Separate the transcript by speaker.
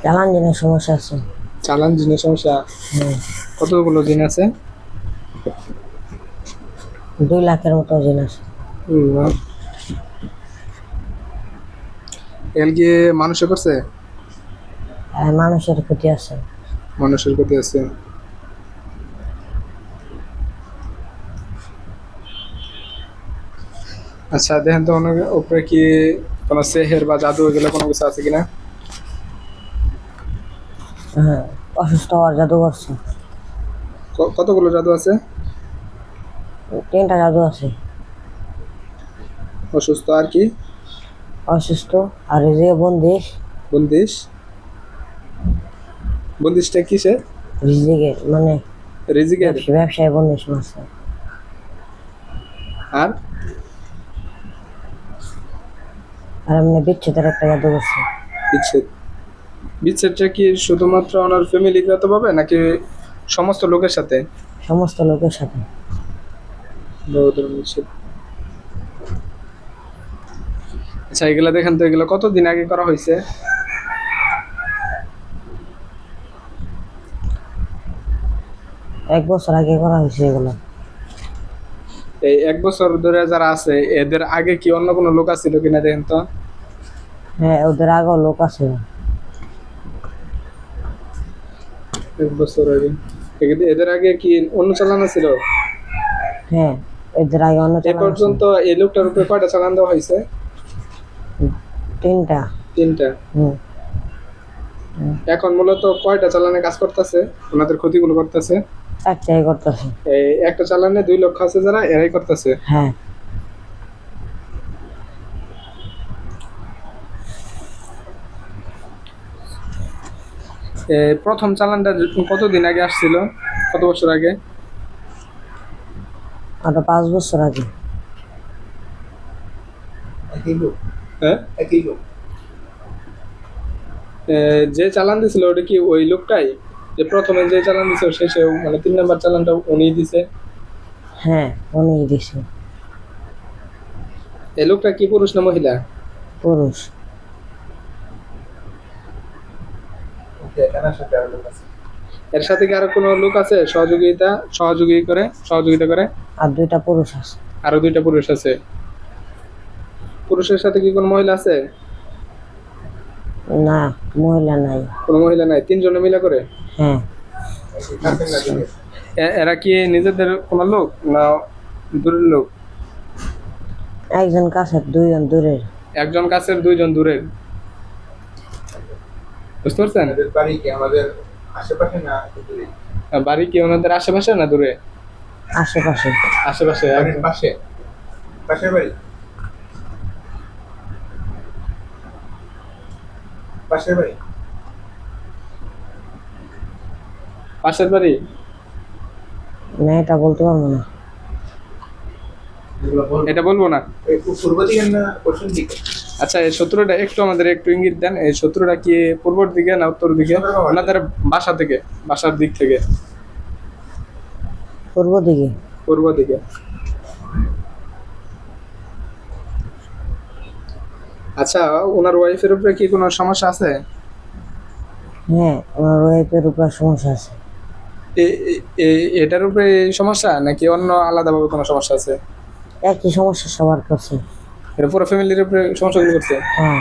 Speaker 1: চালান জিনের সমস্যা আছে।
Speaker 2: চালান জিনের সমস্যা?
Speaker 1: হুম,
Speaker 2: কতগুলো জিন আছে?
Speaker 1: 2 লাখের মতো জিন আছে।
Speaker 2: হুম, এল কি মানুষে করছে?
Speaker 1: আর মানুষের ক্ষতি আছে।
Speaker 2: মানুষের প্রতি আছে। আচ্ছা দেখেন তো ওনার উপরে কি কোনো সেহের বা জাদু এগুলো কোনো কিছু আছে কিনা?
Speaker 1: হ্যাঁ, অসুস্থ হওয়ার জাদু করছে।
Speaker 2: কতগুলো জাদু আছে?
Speaker 1: 3টা জাদু আছে।
Speaker 2: অসুস্থ আর কি?
Speaker 1: অসুস্থ আর এই যে বন্দিশ।
Speaker 2: বন্দিশ? বন্দিশটা কিসের?
Speaker 1: রিজিকের মানে
Speaker 2: রিজিকের?
Speaker 1: ব্যবসায় বন্দিশ মারছে।
Speaker 2: আর
Speaker 1: আর এমনি বিচ্ছেদের একটা জাদু করছে।
Speaker 2: বিচ্ছেদ? বিচ্ছেদটা কি শুধুমাত্র ওনার ফ্যামিলিগত ভাবে নাকি সমস্ত লোকের সাথে?
Speaker 1: সমস্ত লোকের সাথে।
Speaker 2: বড় ধরনের বিচ্ছেদ। আচ্ছা এগুলা দেখেন তো, এগুলো কতদিন আগে করা হয়েছে?
Speaker 1: 1 বছর আগে করা হয়েছে এগুলো।
Speaker 2: এই 1 বছর ধরে যারা আছে এদের আগে কি অন্য কোনো লোক আছিল কিনা দেখেন তো।
Speaker 1: হ্যাঁ, ওদের আগেও লোক আছে।
Speaker 2: 1 বছর আগে এদের আগে কি অন্য চালানো ছিল?
Speaker 1: হ্যাঁ, এদের আগে অন্য
Speaker 2: এ
Speaker 1: চালান আছে।
Speaker 2: পর্যন্ত এই লোকটার উপরে কয়টা চালান দেওয়া হয়েছে?
Speaker 1: 3টা।
Speaker 2: 3টা।
Speaker 1: হুম।
Speaker 2: এখন মূলত কয়টা চালানে কাজ করতেছে, ওনাদের ক্ষতিগুলো করতেছে?
Speaker 1: একটাই করতেছে।
Speaker 2: এই একটা চালানে 2 লক্ষ আছে যারা, এরাই করতেছে।
Speaker 1: হ্যাঁ।
Speaker 2: প্রথম চালানটা কতদিন আগে আসছিল, কত বছর আগে?
Speaker 1: আরো 5 বছর আগে।
Speaker 2: হ্যাঁ, যে চালান দিছিল ওটা কি ওই লোকটাই, যে প্রথমে যে চালান দিছিল শেষে মানে 3 নম্বর চালানটা উনি দিছে?
Speaker 1: হ্যাঁ, উনি দিছে।
Speaker 2: এই লোকটা কি পুরুষ না মহিলা?
Speaker 1: পুরুষ।
Speaker 2: এর সাথে কি আরো কোনো লোক আছে সহযোগিতা করে?
Speaker 1: আর 2টা পুরুষ আছে।
Speaker 2: আরো 2টা পুরুষ আছে। পুরুষের সাথে কি কোনো মহিলা আছে?
Speaker 1: না, মহিলা নাই।
Speaker 2: কোনো মহিলা নাই, 3 জনে মিলা করে?
Speaker 1: হ্যাঁ।
Speaker 2: এরা কি নিজেদের কোনো লোক না দূরের লোক?
Speaker 1: একজন কাছের, 2জন দূরের।
Speaker 2: একজন কাছের 2জন দূরের। বুঝতে পারছেন?
Speaker 3: বাড়ি কি আমাদের আশেপাশে না দূরে?
Speaker 2: বাড়ি কি ওনাদের আশেপাশে না দূরে?
Speaker 1: আশেপাশে।
Speaker 2: আশেপাশে।
Speaker 3: বাড়ির পাশে, পাশের বাড়ি, পাশের বাড়ি।
Speaker 2: পাশের বাড়ি?
Speaker 1: না, এটা বলতে পারবো না।
Speaker 2: এটা বলবো না।
Speaker 3: পূর্ব দিকে না পশ্চিম দিকে?
Speaker 2: আচ্ছা এই শত্রুটা একটু আমাদের একটু ইঙ্গিত দেন, এই শত্রুটা কি পূর্বর দিকে না উত্তর দিকে, ওনাদের বাসা থেকে, বাসার দিক থেকে?
Speaker 1: পূর্ব দিকে।
Speaker 2: পূর্ব দিকে। আচ্ছা ওনার ওয়াইফের উপরে কি কোনো সমস্যা আছে?
Speaker 1: হ্যাঁ, আমার ওয়াইফের উপর সমস্যা আছে।
Speaker 2: এটার উপরে এই সমস্যা নাকি অন্য আলাদাভাবে কোনো সমস্যা আছে?
Speaker 1: একই সমস্যা সবার কাছে।
Speaker 2: এটা পুরো ফ্যামিলির উপরে সমস্যাগুলো করছে?
Speaker 1: হ্যাঁ।